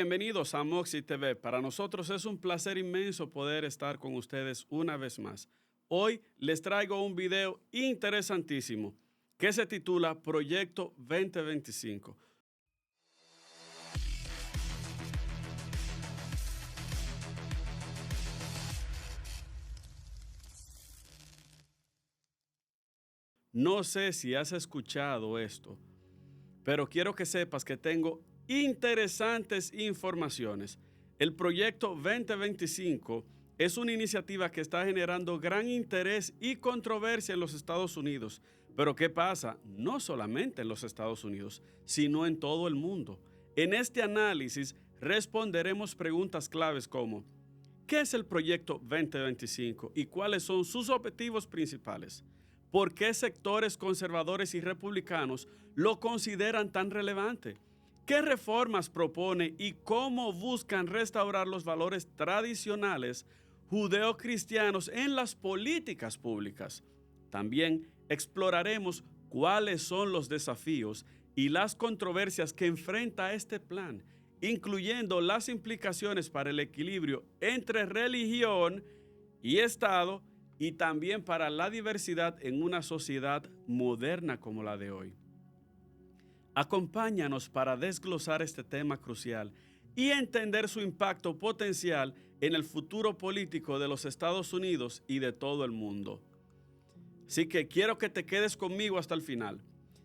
Bienvenidos a Moxie TV. Para nosotros es un placer inmenso poder estar con ustedes una vez más. Hoy les traigo un video interesantísimo que se titula Proyecto 2025. No sé si has escuchado esto, pero quiero que sepas que tengo interesantes informaciones. El Proyecto 2025 es una iniciativa que está generando gran interés y controversia en los Estados Unidos. Pero ¿qué pasa? No solamente en los Estados Unidos, sino en todo el mundo. En este análisis responderemos preguntas claves como: ¿qué es el Proyecto 2025 y cuáles son sus objetivos principales? ¿Por qué sectores conservadores y republicanos lo consideran tan relevante? ¿Qué reformas propone y cómo buscan restaurar los valores tradicionales judeocristianos en las políticas públicas? También exploraremos cuáles son los desafíos y las controversias que enfrenta este plan, incluyendo las implicaciones para el equilibrio entre religión y Estado y también para la diversidad en una sociedad moderna como la de hoy. Acompáñanos para desglosar este tema crucial y entender su impacto potencial en el futuro político de los Estados Unidos y de todo el mundo. Así que quiero que te quedes conmigo hasta el final.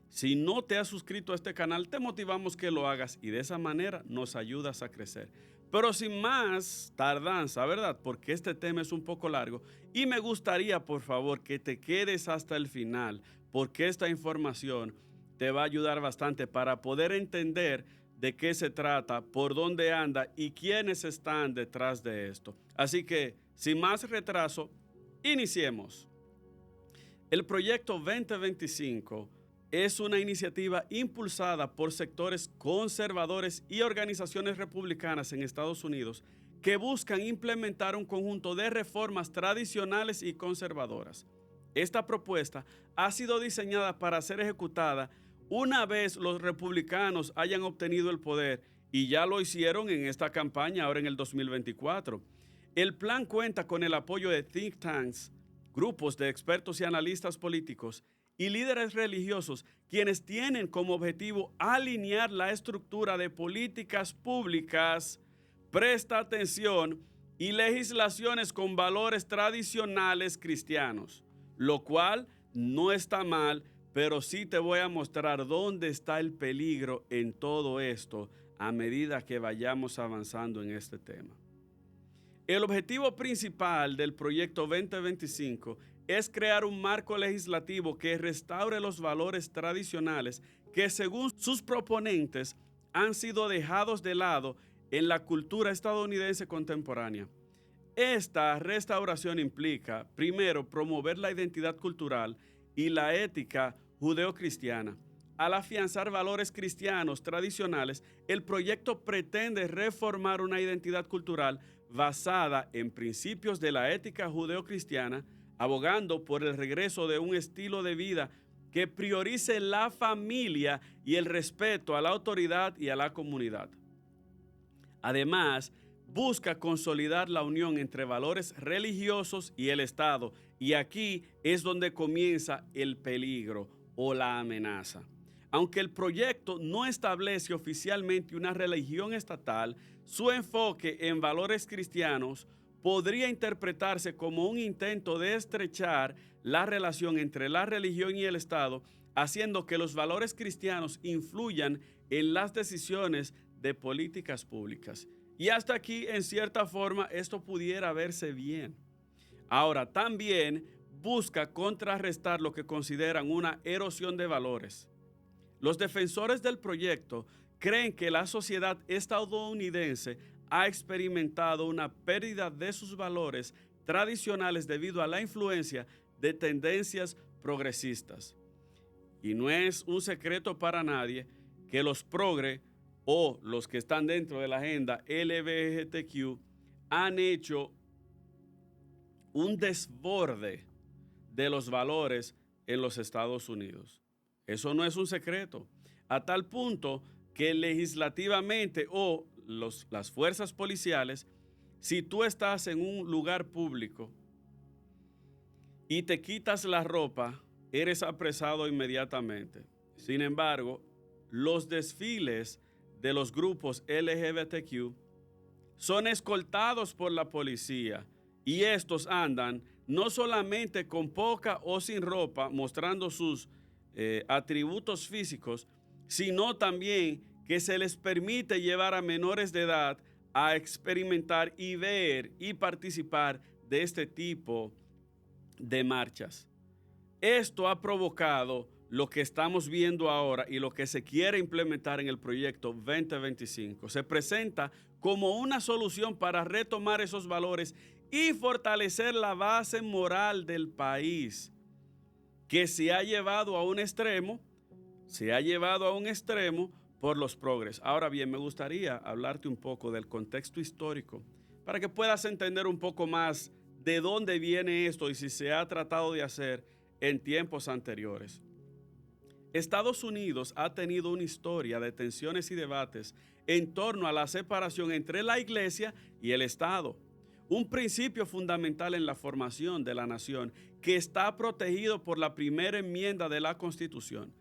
Si no te has suscrito a este canal, te motivamos que lo hagas y de esa manera nos ayudas a crecer. Pero sin más tardanza, ¿verdad? Porque este tema es un poco largo y me gustaría, por favor, que te quedes hasta el final, porque esta información te va a ayudar bastante para poder entender de qué se trata, por dónde anda y quiénes están detrás de esto. Así que, sin más retraso, iniciemos. El Proyecto 2025 es una iniciativa impulsada por sectores conservadores y organizaciones republicanas en Estados Unidos que buscan implementar un conjunto de reformas tradicionales y conservadoras. Esta propuesta ha sido diseñada para ser ejecutada una vez los republicanos hayan obtenido el poder, y ya lo hicieron en esta campaña ahora en el 2024. El plan cuenta con el apoyo de think tanks, grupos de expertos y analistas políticos y líderes religiosos, quienes tienen como objetivo alinear la estructura de políticas públicas, presta atención, y legislaciones con valores tradicionales cristianos, lo cual no está mal, pero sí te voy a mostrar dónde está el peligro en todo esto a medida que vayamos avanzando en este tema. El objetivo principal del Proyecto 2025 es crear un marco legislativo que restaure los valores tradicionales que, según sus proponentes, han sido dejados de lado en la cultura estadounidense contemporánea. Esta restauración implica, primero, promover la identidad cultural y la ética judeocristiana. Al afianzar valores cristianos tradicionales, el proyecto pretende reformar una identidad cultural basada en principios de la ética judeocristiana, abogando por el regreso de un estilo de vida que priorice la familia y el respeto a la autoridad y a la comunidad. Además, busca consolidar la unión entre valores religiosos y el Estado, y aquí es donde comienza el peligro o la amenaza. Aunque el proyecto no establece oficialmente una religión estatal, su enfoque en valores cristianos podría interpretarse como un intento de estrechar la relación entre la religión y el Estado, haciendo que los valores cristianos influyan en las decisiones de políticas públicas. Y hasta aquí, en cierta forma, esto pudiera verse bien. Ahora, también busca contrarrestar lo que consideran una erosión de valores. Los defensores del proyecto creen que la sociedad estadounidense ha experimentado una pérdida de sus valores tradicionales debido a la influencia de tendencias progresistas. Y no es un secreto para nadie que los progre o los que están dentro de la agenda LGBTQ han hecho un desborde de los valores en los Estados Unidos. Eso no es un secreto, a tal punto que legislativamente o las fuerzas policiales, si tú estás en un lugar público y te quitas la ropa, eres apresado inmediatamente. Sin embargo, los desfiles de los grupos LGBTQ son escoltados por la policía y estos andan no solamente con poca o sin ropa, mostrando sus atributos físicos, sino también que se les permite llevar a menores de edad a experimentar y ver y participar de este tipo de marchas. Esto ha provocado lo que estamos viendo ahora y lo que se quiere implementar en el proyecto 2025. Se presenta como una solución para retomar esos valores y fortalecer la base moral del país, que se ha llevado a un extremo por los progres. Ahora bien, me gustaría hablarte un poco del contexto histórico para que puedas entender un poco más de dónde viene esto y si se ha tratado de hacer en tiempos anteriores. Estados Unidos ha tenido una historia de tensiones y debates en torno a la separación entre la Iglesia y el Estado, un principio fundamental en la formación de la nación que está protegido por la primera enmienda de la Constitución.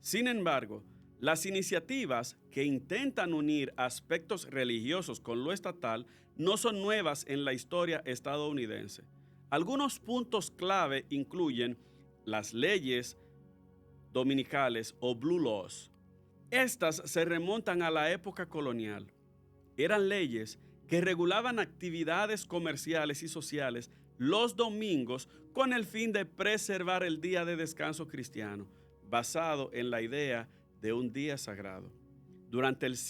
Sin embargo, las iniciativas que intentan unir aspectos religiosos con lo estatal no son nuevas en la historia estadounidense. Algunos puntos clave incluyen las leyes dominicales o Blue Laws. Estas se remontan a la época colonial. Eran leyes que regulaban actividades comerciales y sociales los domingos con el fin de preservar el día de descanso cristiano, basado en la idea de un día sagrado. Durante los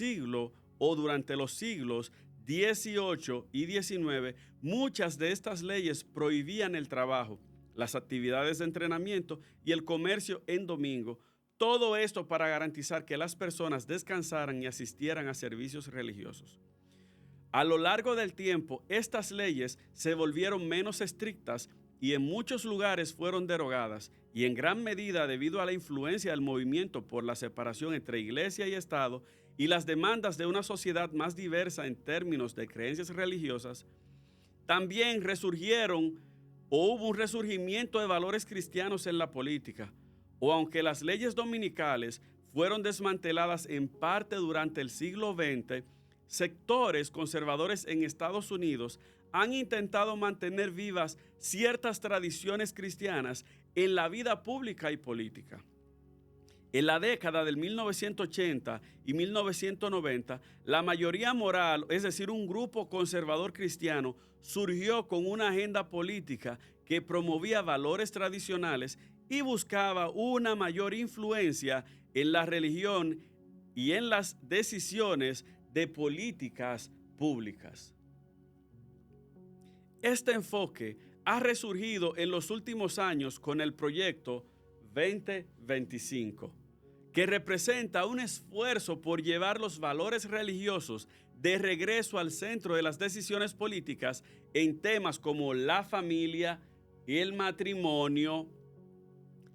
siglos XVIII y XIX, muchas de estas leyes prohibían el trabajo, las actividades de entrenamiento y el comercio en domingo. Todo esto para garantizar que las personas descansaran y asistieran a servicios religiosos. A lo largo del tiempo, estas leyes se volvieron menos estrictas y en muchos lugares fueron derogadas, y en gran medida debido a la influencia del movimiento por la separación entre Iglesia y Estado y las demandas de una sociedad más diversa en términos de creencias religiosas, también hubo un resurgimiento de valores cristianos en la política, o aunque las leyes dominicales fueron desmanteladas en parte durante el siglo XX, sectores conservadores en Estados Unidos han intentado mantener vivas ciertas tradiciones cristianas en la vida pública y política. En la década del 1980 y 1990, la mayoría moral, es decir, un grupo conservador cristiano, surgió con una agenda política que promovía valores tradicionales y buscaba una mayor influencia en la religión y en las decisiones de políticas públicas. Este enfoque ha resurgido en los últimos años con el proyecto 2025, que representa un esfuerzo por llevar los valores religiosos de regreso al centro de las decisiones políticas en temas como la familia, el matrimonio,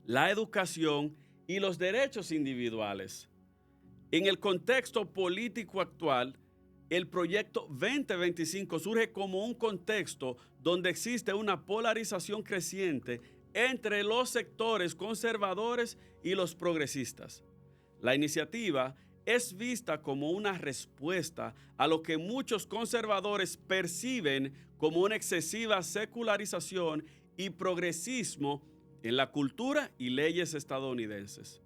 la educación y los derechos individuales. En el contexto político actual, el proyecto 2025 surge como un contexto donde existe una polarización creciente entre los sectores conservadores y los progresistas. La iniciativa es vista como una respuesta a lo que muchos conservadores perciben como una excesiva secularización y progresismo en la cultura y leyes estadounidenses.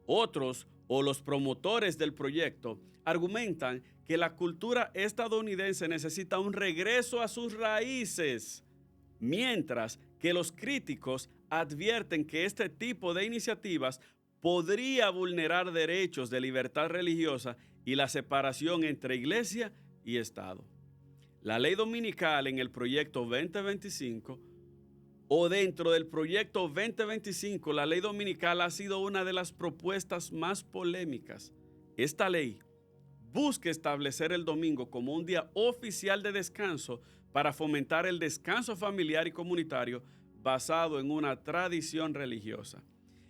Otros, o los promotores del proyecto, argumentan que la cultura estadounidense necesita un regreso a sus raíces, mientras que los críticos advierten que este tipo de iniciativas podría vulnerar derechos de libertad religiosa y la separación entre Iglesia y Estado. La ley dominical en el proyecto 2025 o dentro del proyecto 2025, la ley dominical ha sido una de las propuestas más polémicas. Esta ley busca establecer el domingo como un día oficial de descanso para fomentar el descanso familiar y comunitario basado en una tradición religiosa.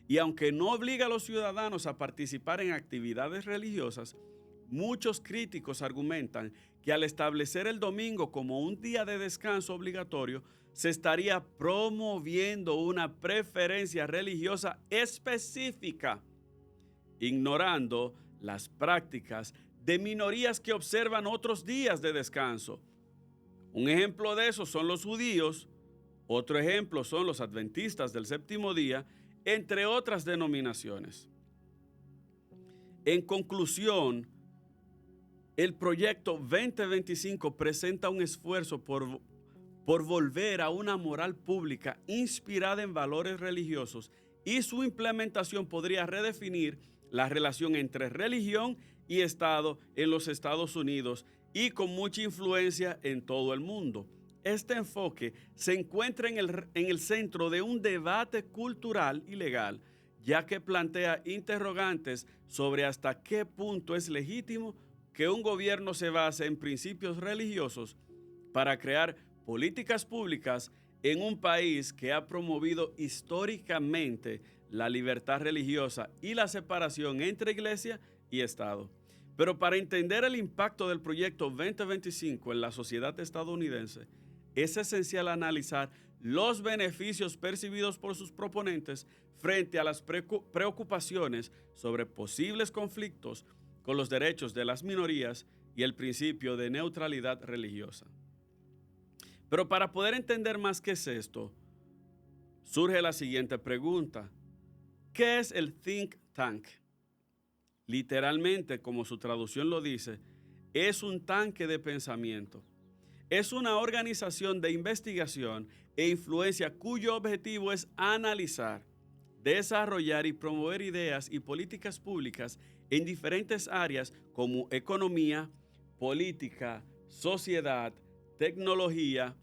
Y aunque no obliga a los ciudadanos a participar en actividades religiosas, muchos críticos argumentan que al establecer el domingo como un día de descanso obligatorio, se estaría promoviendo una preferencia religiosa específica, ignorando las prácticas de minorías que observan otros días de descanso. Un ejemplo de eso son los judíos, otro ejemplo son los adventistas del séptimo día, entre otras denominaciones. En conclusión, el proyecto 2025 presenta un esfuerzo por volver a una moral pública inspirada en valores religiosos, y su implementación podría redefinir la relación entre religión y Estado en los Estados Unidos y con mucha influencia en todo el mundo. Este enfoque se encuentra en el centro de un debate cultural y legal, ya que plantea interrogantes sobre hasta qué punto es legítimo que un gobierno se base en principios religiosos para crear políticas públicas en un país que ha promovido históricamente la libertad religiosa y la separación entre iglesia y Estado. Pero para entender el impacto del proyecto 2025 en la sociedad estadounidense, es esencial analizar los beneficios percibidos por sus proponentes frente a las preocupaciones sobre posibles conflictos con los derechos de las minorías y el principio de neutralidad religiosa. Pero para poder entender más qué es esto, surge la siguiente pregunta: ¿qué es el think tank? Literalmente, como su traducción lo dice, es un tanque de pensamiento. Es una organización de investigación e influencia cuyo objetivo es analizar, desarrollar y promover ideas y políticas públicas en diferentes áreas como economía, política, sociedad, tecnología,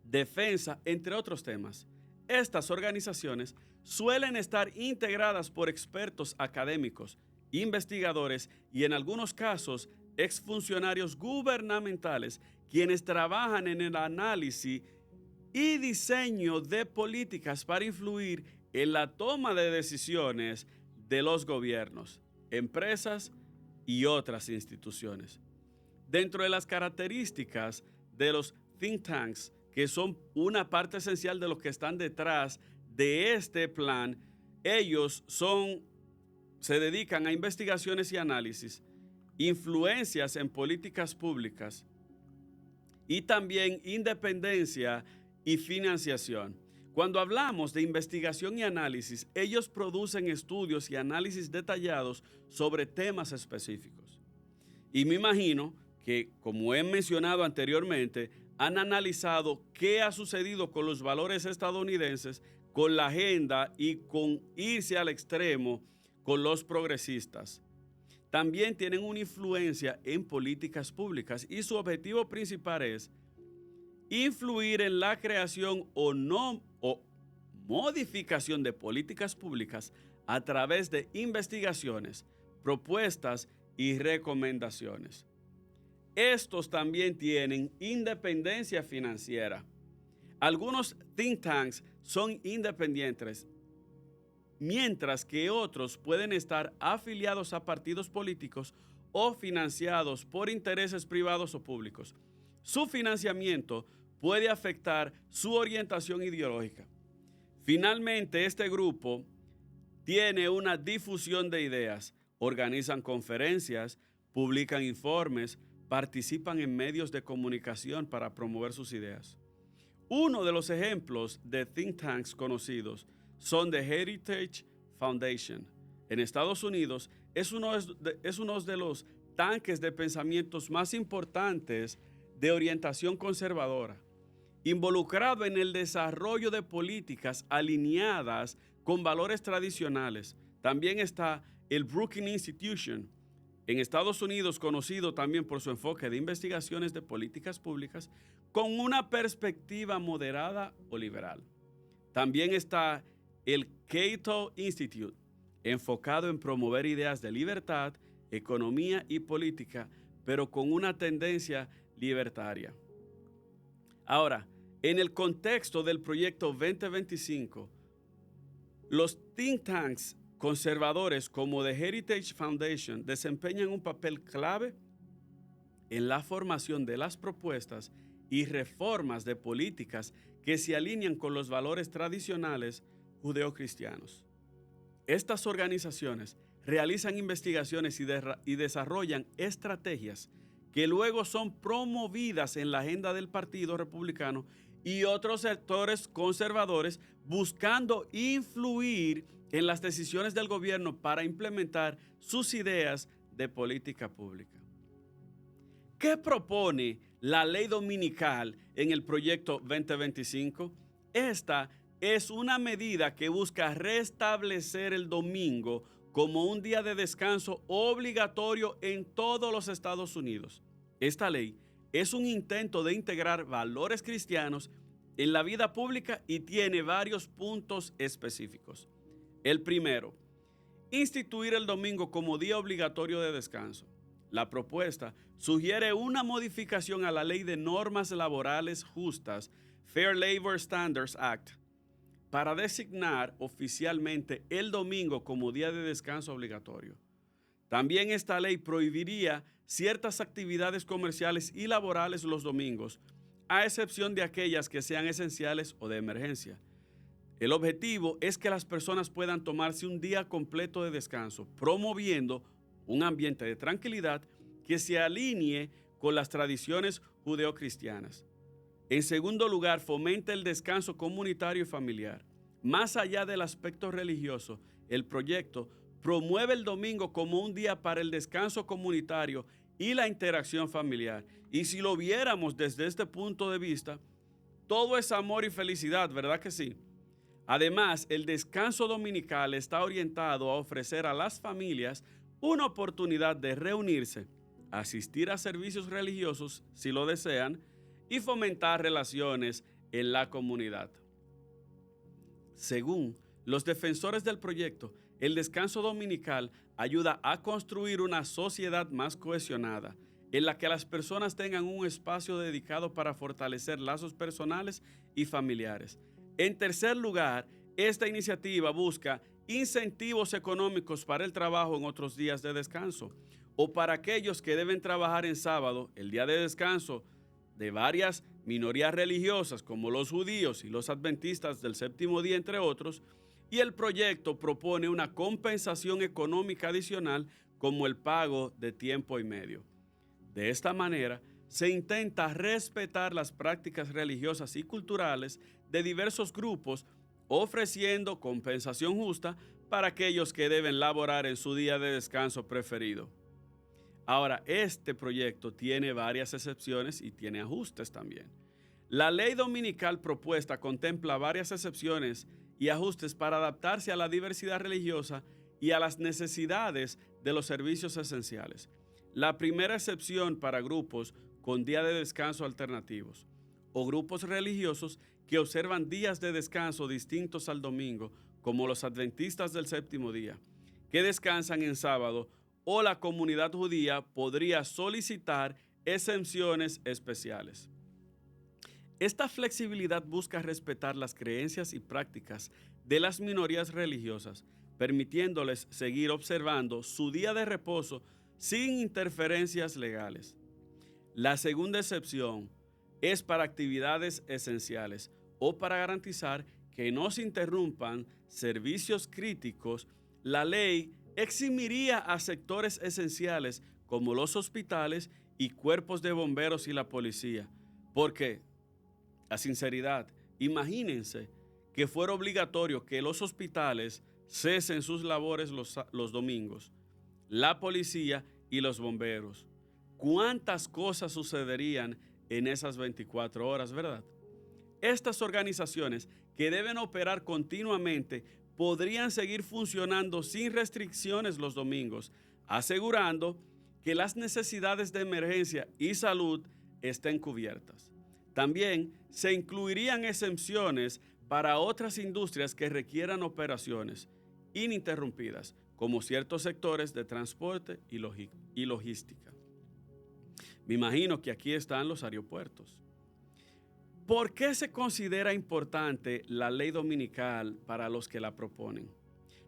defensa, entre otros temas. Estas organizaciones suelen estar integradas por expertos académicos, investigadores y en algunos casos exfuncionarios gubernamentales, quienes trabajan en el análisis y diseño de políticas para influir en la toma de decisiones de los gobiernos, empresas y otras instituciones. Dentro de las características de los think tanks, que son una parte esencial de los que están detrás de este plan, ellos se dedican a investigaciones y análisis, influencias en políticas públicas y también independencia y financiación. Cuando hablamos de investigación y análisis, ellos producen estudios y análisis detallados sobre temas específicos. Y me imagino que, como he mencionado anteriormente, han analizado qué ha sucedido con los valores estadounidenses, con la agenda y con irse al extremo con los progresistas. También tienen una influencia en políticas públicas y su objetivo principal es influir en la creación o modificación de políticas públicas a través de investigaciones, propuestas y recomendaciones. Estos también tienen independencia financiera. Algunos think tanks son independientes, mientras que otros pueden estar afiliados a partidos políticos o financiados por intereses privados o públicos. Su financiamiento puede afectar su orientación ideológica. Finalmente, este grupo tiene una difusión de ideas, organizan conferencias, publican informes, participan en medios de comunicación para promover sus ideas. Uno de los ejemplos de think tanks conocidos son The Heritage Foundation. En Estados Unidos es uno de los tanques de pensamientos más importantes de orientación conservadora, involucrado en el desarrollo de políticas alineadas con valores tradicionales. También está el Brookings Institution, en Estados Unidos conocido también por su enfoque de investigaciones de políticas públicas con una perspectiva moderada o liberal. También está el Cato Institute, enfocado en promover ideas de libertad, economía y política, pero con una tendencia libertaria. Ahora, en el contexto del proyecto 2025, los think tanks conservadores como The Heritage Foundation desempeñan un papel clave en la formación de las propuestas y reformas de políticas que se alinean con los valores tradicionales judeocristianos. Estas organizaciones realizan investigaciones y desarrollan estrategias que luego son promovidas en la agenda del Partido Republicano y otros sectores conservadores, buscando influir en las decisiones del gobierno para implementar sus ideas de política pública. ¿Qué propone la ley dominical en el proyecto 2025? Esta es una medida que busca restablecer el domingo como un día de descanso obligatorio en todos los Estados Unidos. Esta ley es un intento de integrar valores cristianos en la vida pública y tiene varios puntos específicos. El primero, instituir el domingo como día obligatorio de descanso. La propuesta sugiere una modificación a la Ley de Normas Laborales Justas, Fair Labor Standards Act, para designar oficialmente el domingo como día de descanso obligatorio. También esta ley prohibiría ciertas actividades comerciales y laborales los domingos, a excepción de aquellas que sean esenciales o de emergencia. El objetivo es que las personas puedan tomarse un día completo de descanso, promoviendo un ambiente de tranquilidad que se alinee con las tradiciones judeocristianas. En segundo lugar, fomenta el descanso comunitario y familiar. Más allá del aspecto religioso, el proyecto promueve el domingo como un día para el descanso comunitario y la interacción familiar. Y si lo viéramos desde este punto de vista, todo es amor y felicidad, ¿verdad que sí? Además, el descanso dominical está orientado a ofrecer a las familias una oportunidad de reunirse, asistir a servicios religiosos si lo desean y fomentar relaciones en la comunidad. Según los defensores del proyecto, el descanso dominical ayuda a construir una sociedad más cohesionada, en la que las personas tengan un espacio dedicado para fortalecer lazos personales y familiares. En tercer lugar, esta iniciativa busca incentivos económicos para el trabajo en otros días de descanso o para aquellos que deben trabajar en sábado, el día de descanso de varias minorías religiosas como los judíos y los adventistas del séptimo día, entre otros, y el proyecto propone una compensación económica adicional como el pago de tiempo y medio. De esta manera, se intenta respetar las prácticas religiosas y culturales de diversos grupos, ofreciendo compensación justa para aquellos que deben laborar en su día de descanso preferido. Ahora, este proyecto tiene varias excepciones y tiene ajustes también. La ley dominical propuesta contempla varias excepciones y ajustes para adaptarse a la diversidad religiosa y a las necesidades de los servicios esenciales. La primera excepción para grupos con día de descanso alternativos o grupos religiosos que observan días de descanso distintos al domingo, como los adventistas del séptimo día, que descansan en sábado, o la comunidad judía podría solicitar exenciones especiales. Esta flexibilidad busca respetar las creencias y prácticas de las minorías religiosas, permitiéndoles seguir observando su día de reposo sin interferencias legales. La segunda excepción es para actividades esenciales o para garantizar que no se interrumpan servicios críticos. La ley eximiría a sectores esenciales como los hospitales y cuerpos de bomberos y la policía, porque, a sinceridad, imagínense que fuera obligatorio que los hospitales cesen sus labores los domingos, la policía y los bomberos. ¿Cuántas cosas sucederían en esas 24 horas, verdad? Estas organizaciones, que deben operar continuamente, podrían seguir funcionando sin restricciones los domingos, asegurando que las necesidades de emergencia y salud estén cubiertas. También se incluirían exenciones para otras industrias que requieran operaciones ininterrumpidas, como ciertos sectores de transporte y logística. Me imagino que aquí están los aeropuertos. ¿Por qué se considera importante la ley dominical para los que la proponen?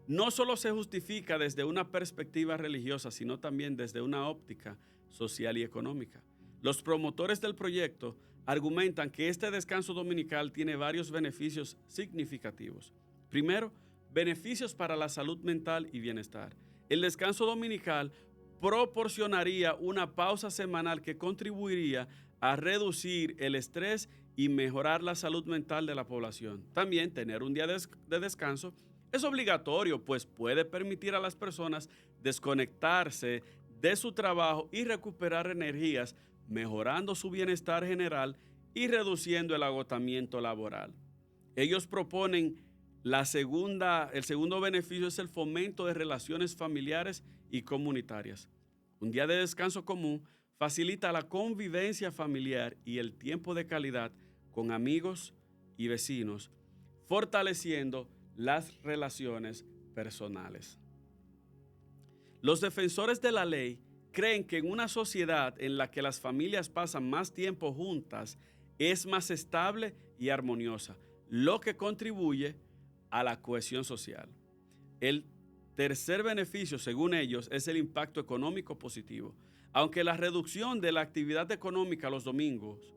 no solo se justifica desde una perspectiva religiosa, sino también desde una óptica social y económica. Los promotores del proyecto argumentan que este descanso dominical tiene varios beneficios significativos. Primero, beneficios para la salud mental y bienestar. El descanso dominical proporcionaría una pausa semanal que contribuiría a reducir el estrés y mejorar la salud mental de la población. También tener un día de descanso es obligatorio, pues puede permitir a las personas desconectarse de su trabajo y recuperar energías, mejorando su bienestar general y reduciendo el agotamiento laboral. Ellos proponen el segundo beneficio es el fomento de relaciones familiares y comunitarias. Un día de descanso común facilita la convivencia familiar y el tiempo de calidad con amigos y vecinos, fortaleciendo las relaciones personales. Los defensores de la ley creen que en una sociedad en la que las familias pasan más tiempo juntas es más estable y armoniosa, lo que contribuye a la cohesión social. El tercer beneficio, según ellos, es el impacto económico positivo. Aunque la reducción de la actividad económica los domingos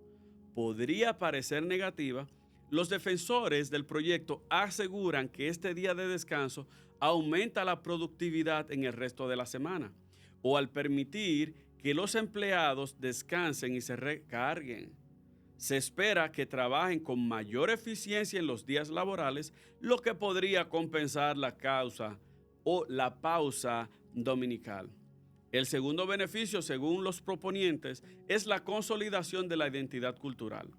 podría parecer negativa, los defensores del proyecto aseguran que este día de descanso aumenta la productividad en el resto de la semana, o al permitir que los empleados descansen y se recarguen. Se espera que trabajen con mayor eficiencia en los días laborales, lo que podría compensar la pausa dominical. El segundo beneficio, según los proponientes, es la consolidación de la identidad cultural.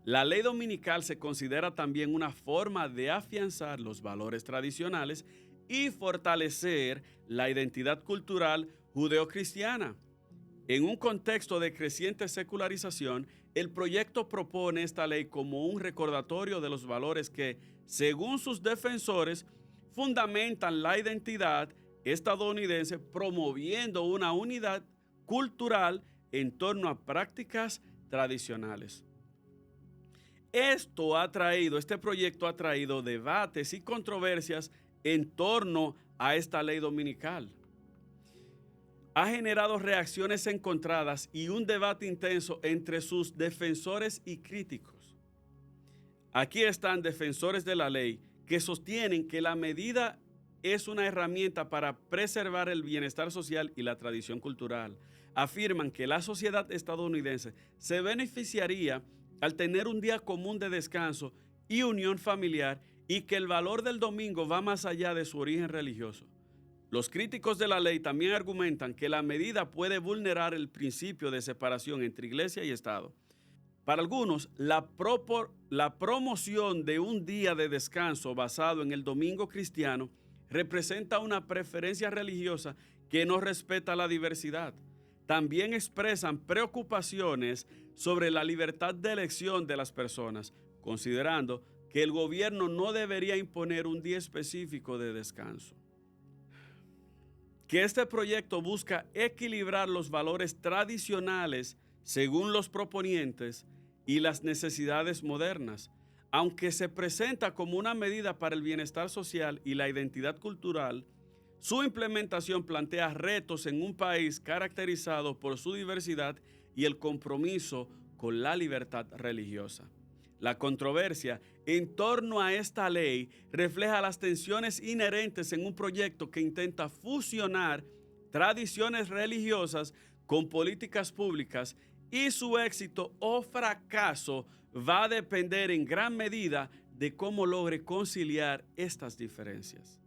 La ley dominical se considera también una forma de afianzar los valores tradicionales y fortalecer la identidad cultural judeocristiana. En un contexto de creciente secularización, el proyecto propone esta ley como un recordatorio de los valores que, según sus defensores, fundamentan la identidad estadounidense, promoviendo una unidad cultural en torno a prácticas tradicionales. Este proyecto ha traído debates y controversias en torno a esta ley dominical. Ha generado reacciones encontradas y un debate intenso entre sus defensores y críticos. Aquí están defensores de la ley que sostienen que la medida es una herramienta para preservar el bienestar social y la tradición cultural. Afirman que la sociedad estadounidense se beneficiaría al tener un día común de descanso y unión familiar y que el valor del domingo va más allá de su origen religioso. Los críticos de la ley también argumentan que la medida puede vulnerar el principio de separación entre iglesia y Estado. Para algunos, la promoción de un día de descanso basado en el domingo cristiano representa una preferencia religiosa que no respeta la diversidad. También expresan preocupaciones sobre la libertad de elección de las personas, considerando que el gobierno no debería imponer un día específico de descanso. Que este proyecto busca equilibrar los valores tradicionales según los proponientes y las necesidades modernas. Aunque se presenta como una medida para el bienestar social y la identidad cultural, su implementación plantea retos en un país caracterizado por su diversidad y el compromiso con la libertad religiosa. La controversia en torno a esta ley refleja las tensiones inherentes en un proyecto que intenta fusionar tradiciones religiosas con políticas públicas, y su éxito o fracaso va a depender en gran medida de cómo logre conciliar estas diferencias.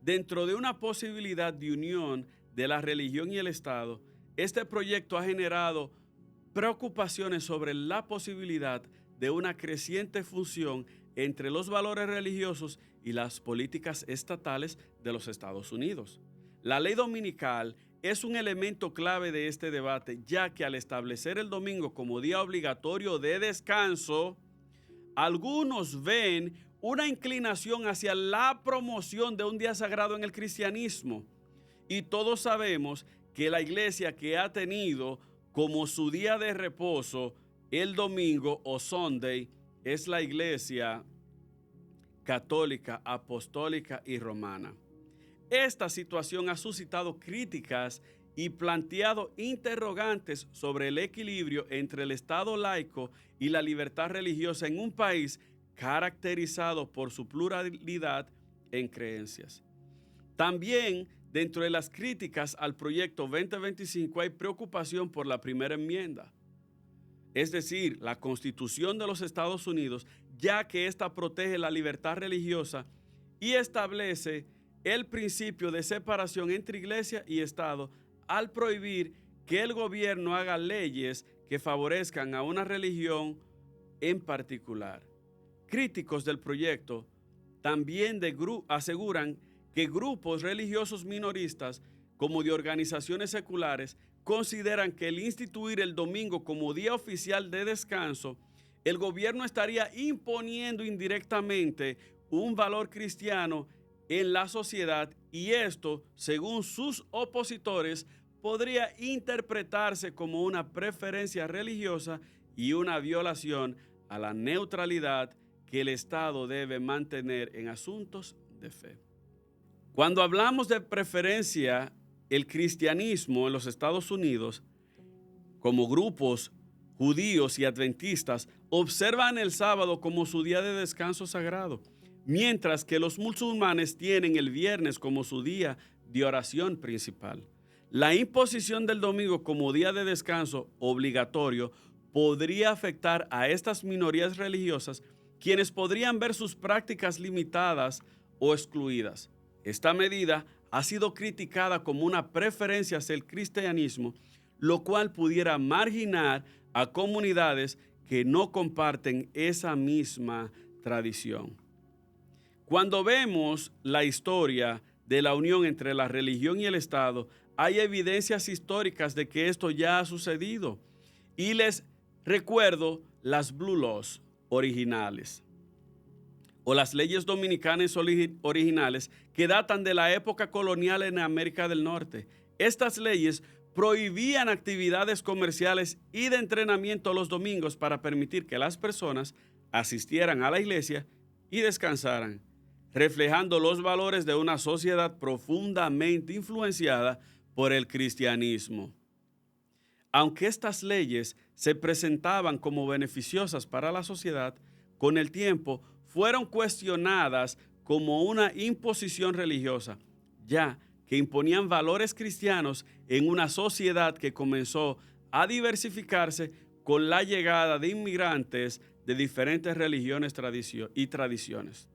Dentro de una posibilidad de unión de la religión y el Estado, este proyecto ha generado preocupaciones sobre la posibilidad de una creciente fusión entre los valores religiosos y las políticas estatales de los Estados Unidos. La ley dominical es un elemento clave de este debate, ya que al establecer el domingo como día obligatorio de descanso, algunos ven una inclinación hacia la promoción de un día sagrado en el cristianismo. Y todos sabemos que la iglesia que ha tenido como su día de reposo el domingo o Sunday es la iglesia católica, apostólica y romana. Esta situación ha suscitado críticas y planteado interrogantes sobre el equilibrio entre el Estado laico y la libertad religiosa en un país caracterizado por su pluralidad en creencias. También, dentro de las críticas al proyecto 2025 hay preocupación por la primera enmienda, es decir, la Constitución de los Estados Unidos, ya que ésta protege la libertad religiosa y establece el principio de separación entre iglesia y Estado al prohibir que el gobierno haga leyes que favorezcan a una religión en particular. Críticos del proyecto también aseguran que grupos religiosos minoristas, como de organizaciones seculares, consideran que el instituir el domingo como día oficial de descanso, el gobierno estaría imponiendo indirectamente un valor cristiano en la sociedad y esto, según sus opositores, podría interpretarse como una preferencia religiosa y una violación a la neutralidad que el Estado debe mantener en asuntos de fe. Cuando hablamos de preferencia, el cristianismo en los Estados Unidos, como grupos judíos y adventistas, observan el sábado como su día de descanso sagrado, mientras que los musulmanes tienen el viernes como su día de oración principal. La imposición del domingo como día de descanso obligatorio podría afectar a estas minorías religiosas, quienes podrían ver sus prácticas limitadas o excluidas. Esta medida ha sido criticada como una preferencia hacia el cristianismo, lo cual pudiera marginar a comunidades que no comparten esa misma tradición. Cuando vemos la historia de la unión entre la religión y el Estado, hay evidencias históricas de que esto ya ha sucedido. Y les recuerdo las Blue Laws originales o las leyes dominicanas originales que datan de la época colonial en América del Norte. Estas leyes prohibían actividades comerciales y de entrenamiento los domingos para permitir que las personas asistieran a la iglesia y descansaran, reflejando los valores de una sociedad profundamente influenciada por el cristianismo. Aunque estas leyes se presentaban como beneficiosas para la sociedad, con el tiempo fueron cuestionadas como una imposición religiosa, ya que imponían valores cristianos en una sociedad que comenzó a diversificarse con la llegada de inmigrantes de diferentes religiones y tradiciones.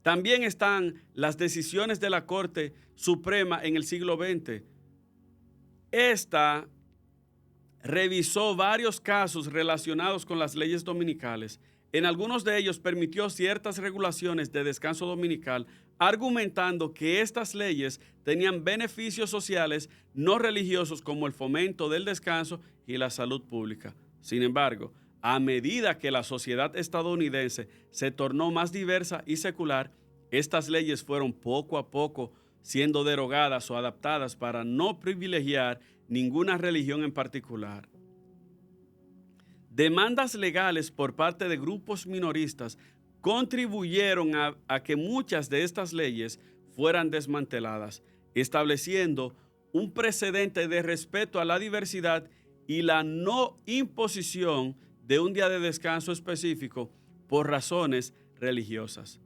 También están las decisiones de la Corte Suprema en el siglo XX. Esta revisó varios casos relacionados con las leyes dominicales. En algunos de ellos permitió ciertas regulaciones de descanso dominical, argumentando que estas leyes tenían beneficios sociales no religiosos como el fomento del descanso y la salud pública. Sin embargo, a medida que la sociedad estadounidense se tornó más diversa y secular, estas leyes fueron poco a poco siendo derogadas o adaptadas para no privilegiar ninguna religión en particular. Demandas legales por parte de grupos minoristas contribuyeron a que muchas de estas leyes fueran desmanteladas, estableciendo un precedente de respeto a la diversidad y la no imposición de un día de descanso específico por razones religiosas.